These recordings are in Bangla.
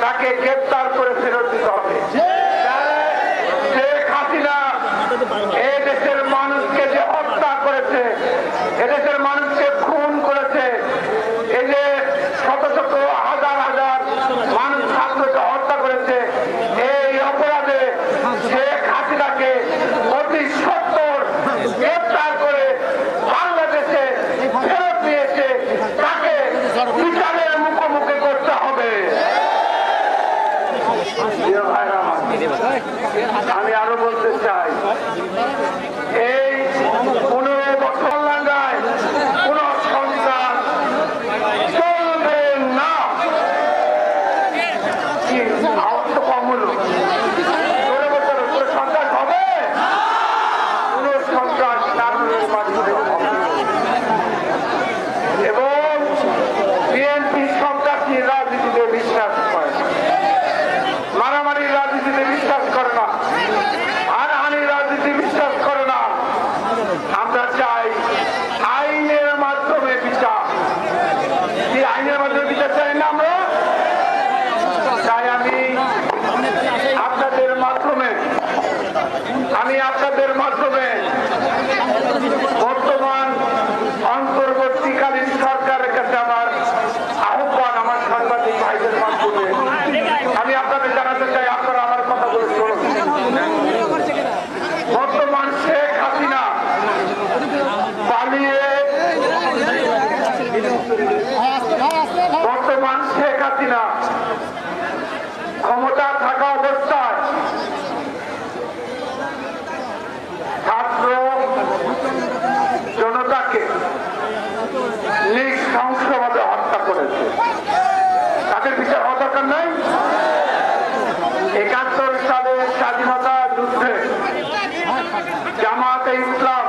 তাকে গ্রেপ্তার করে ফেরত দিতে হবে। শেখ হাসিনা এদেশের মানুষকে যে হত্যা করেছে, এদেশের মানুষকে খুন করেছে, এই যে শত শত হাজার হাজার মানুষ ছাত্রকে হত্যা করেছে, এই অপরাধে শেখ হাসিনাকে অতি সত্বর গ্রেপ্তার করে বাংলাদেশে ফেরত নিয়েছে, তাকে বিচারের মুখোমুখি করতে হবে। আমি আরো বলতে চাই, এই 15 বছর লাগায় কোন সন্তান চলবে না। কি আওয়াজ তো কম হলো, সন্তান হবে কোন সন্তান এবং বিএনপি সন্ত্রাসী রাজনীতিতে বিশ্বাস করে, মারামারির রাজনীতিতে বিশ্বাস করে না, হানাহানির রাজনীতি বিশ্বাস করে না। আমরা চাই আইনের মাধ্যমে বিচার। কি আইনের মাধ্যমে বিচার চাই না আমরা? চাই আমি আপনাদের মাধ্যমে বর্তমান অন্তর্বর্তীকালীন সরকারের কাছে আমার আহ্বান, আমার সাংবাদিক ভাইদের মাধ্যমে আমি আপনাদের জানাতে চাই, আপনারা আমার কথাগুলো শুনুন। বর্তমান শেখ হাসিনা পালিয়ে ক্ষমতা থাকা অবস্থায় ছাত্র জনতাকে নৃশংসভাবে হত্যা করেছে। তাদের বিচার হওয়া দরকার নাই? 71 সালের স্বাধীনতা যুদ্ধে জামায়াতে ইসলাম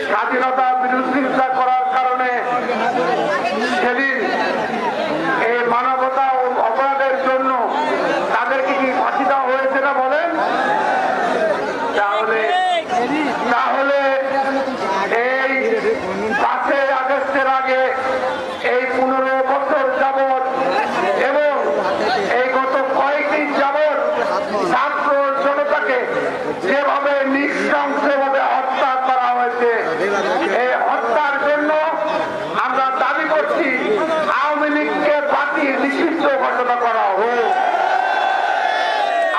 স্বাধীনতা বিরোধিতা করার কারণে সেদিন এই মানবতা ও অপরাধের জন্য তাদেরকে কি ফাঁসি দেওয়া হয়েছে না বলেন? তাহলে এই 5 আগস্টের আগে এই 15 বছর যাবৎ এবং এই গত কয়েকদিন যাবৎ ছাত্র জনতাকে যেভাবে নৃশংসভাবে হত্যা করা হয়েছে, এই হত্যার জন্য আমরা দাবি করছি আওয়ামী লীগকে বাতিল নিষিদ্ধ ঘোষণা করা হোক।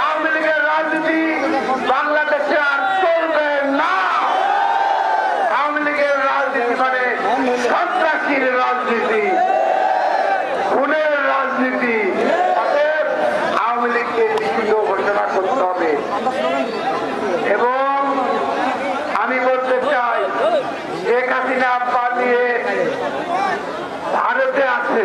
আওয়ামী লীগের রাজনীতি বাংলাদেশে আর চলবে না। আওয়ামী লীগের রাজনীতি মানে সন্ত্রাসীর রাজনীতি, খুনের রাজনীতি। অতএব আওয়ামী লীগকে নিষিদ্ধ ঘোষণা করতে হবে। এবং আমি বলতে চাই, শেখ হাসিনা পালিয়ে ভারতে আছে।